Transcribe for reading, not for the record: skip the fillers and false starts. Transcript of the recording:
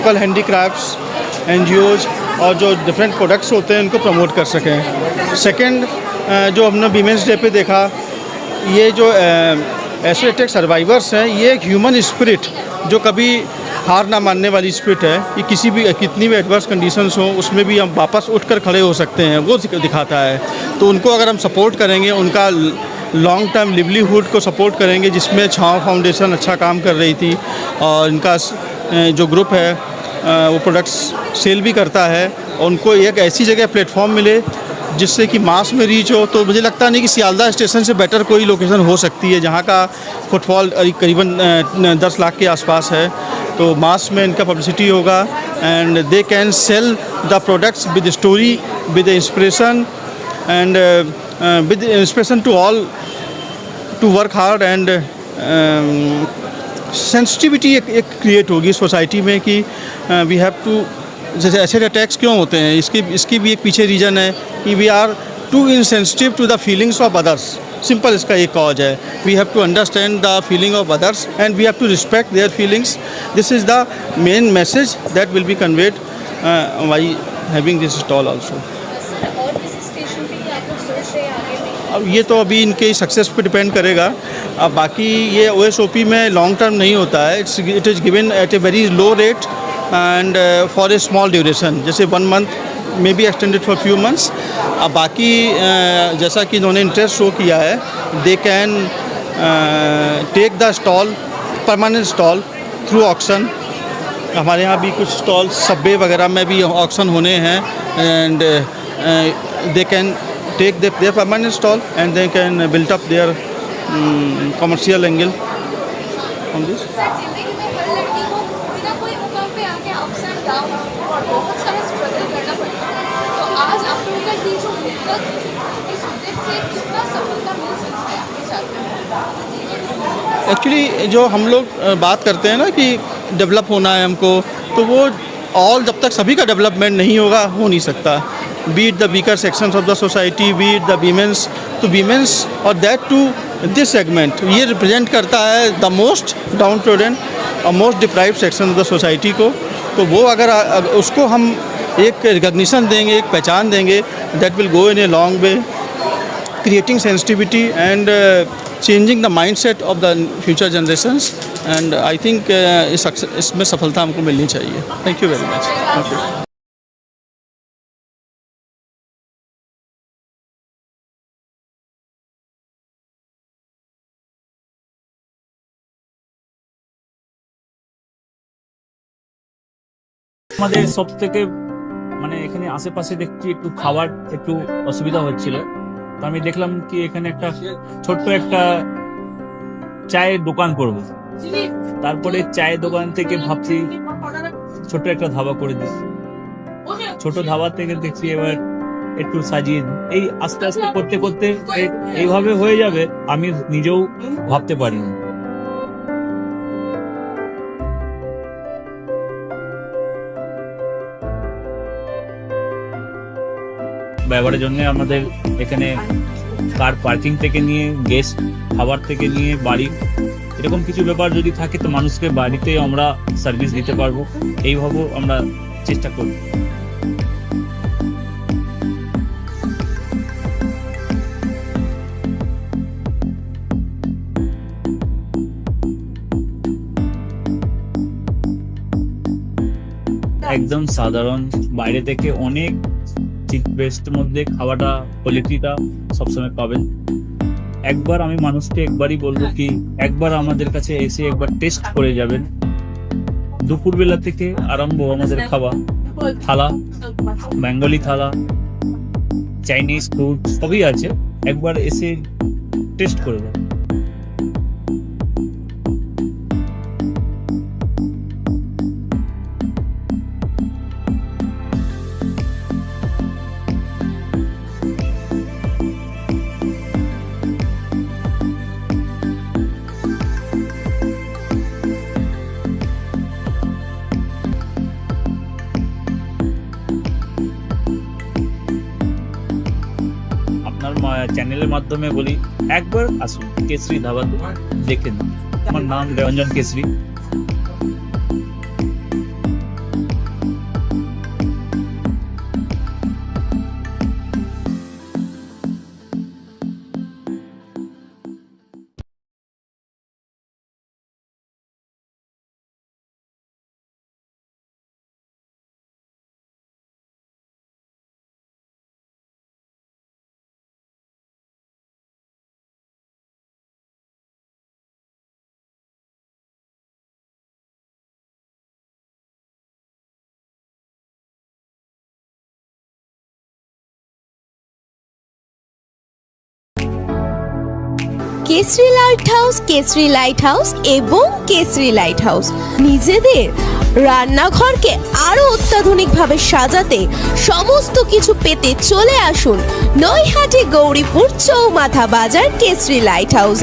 Local handicrafts NGOs और जो different products होते हैं उनको प्रमोट कर सकें। सेकंड, जो हमने वीमेंस डे पे देखा, ये जो एसिड अटैक सर्वाइवर्स हैं, ये एक ह्यूमन स्पिरिट जो कभी हार ना मानने वाली स्पिरिट है। ये किसी भी कितनी भी एडवर्स कंडीशंस हों उसमें भी हम वापस उठकर खड़े हो सकते हैं, वो दिखाता है। तो उनको अगर हम सपोर्ट करेंगे, उनका लॉन्ग टर्म लिवलीहुड को सपोर्ट करेंगे, जिसमें छाँव फाउंडेशन अच्छा काम कर रही थी और इनका जो ग्रुप है वो प्रोडक्ट्स सेल भी करता है, उनको एक ऐसी जगह प्लेटफॉर्म मिले जिससे कि मास में रीच हो। तो मुझे लगता नहीं कि सियालदा स्टेशन से बेटर कोई लोकेशन हो सकती है, जहाँ का फुटफॉल करीबन 10 लाख के आसपास है। तो मास में इनका पब्लिसिटी होगा and they can sell the products with story, with inspiration and with inspiration to all to work hard and sensitivity एक क्रिएट होगी सोसाइटी में कि वी हैव टू, जैसे एसिड अटैक्स क्यों होते हैं, इसकी भी एक पीछे रीज़न है कि we are too insensitive to the feelings of others. Simple इसका एक कॉज है। We have to understand the feeling of others and we have to respect their feelings. This is the main message that will be conveyed by having this stall also. अब ये तो अभी इनके success पे depend करेगा। अब बाकी ये OSOP में लॉन्ग टर्म नहीं होता है, it is given at a very low rate and for a small duration, जैसे 1 month may be extended for few months. अब बाकी जैसा कि इन्होंने इंटरेस्ट शो किया है, they can take the stall, permanent stall through auction. हमारे यहाँ भी कुछ स्टॉल सबवे वगैरह में भी ऑक्शन होने हैं and they can take their permanent stall and they can build up their commercial angle on this. जिंदगी में हर लड़की को कोई ना कोई मुकाम पे आके अप्स एंड डाउन और बहुत सारा स्ट्रगल करना पड़ता है। तो आज आप लोगों का ये जो मुद्दत, इस उद्देश्य से कितना सफलता मिल सकता है आपके साथ? एक्चुअली जो हम लोग बात करते हैं ना कि डेवलप होना है हमको, तो वो ऑल जब तक सभी का डेवलपमेंट नहीं होगा, हो नहीं सकता। be it the weaker sections of the society, be it the women's, तो women's और that to this segment, ये रिप्रेजेंट करता है the most downtrodden और most deprived section of the society को। तो वो अगर उसको हम एक रिकग्निशन देंगे, एक पहचान देंगे, that will go in a long way, creating sensitivity and changing the mindset of the future generations, and I think इसमें सफलता हमको मिलनी चाहिए। Thank you very much. Thank you. আমাদের সব থেকে মানে এখানে আশেপাশে দেখছি একটু খাবার একটু অসুবিধা হচ্ছিল, তো আমি দেখলাম কি এখানে একটা ছোট্ট একটা চায়ের দোকান করব। তারপরে চায়ের দোকান থেকে ভাবছি ছোট একটা ধাবা করে দিচ্ছি। ছোট ধাবা থেকে দেখছি এবার একটু সাজিয়ে দিই। এই আস্তে আস্তে করতে করতে এইভাবে হয়ে যাবে, আমি নিজেও ভাবতে পারিনি। ব্যবহারের জন্য আমাদের এখানে কার পার্কিং থেকে নিয়ে গেস্ট খাবার থেকে নিয়ে বাড়ি, এরকম কিছু ব্যাপার যদি থাকে তো মানুষকে বাড়িতে আমরা সার্ভিস দিতে পারবো, এইভাবেও আমরা চেষ্টা করব। একদম সাধারণ, বাইরে থেকে অনেক চিপ বেস্টের মধ্যে খাওয়াটা কোয়ালিটিটা সবসময় পাবেন। একবার আমি মানুষকে একবারই বলবো কি একবার আমাদের কাছে এসে একবার টেস্ট করে যাবেন। দুপুরবেলা থেকে আরম্ভ আমাদের খাওয়া, থালা, বেঙ্গলি থালা, চাইনিজ ফুড সবই আছে, একবার এসে টেস্ট করে যাবেন। চ্যানেলের মাধ্যমে বলি একবার আসুন কেশরী ধাবা দেখে নিন। আমার নাম রঞ্জন কেশরী। কেসরি লাইট হাউস এবং কেসরি লাইট হাউস নিজেদের রান্নাঘরকে আরো অত্যাধুনিকভাবে সাজাতে সমস্ত কিছু পেতে চলে আসুন নৈহাটি গৌরীপুর চৌমাথা বাজার কেসরি লাইট হাউস।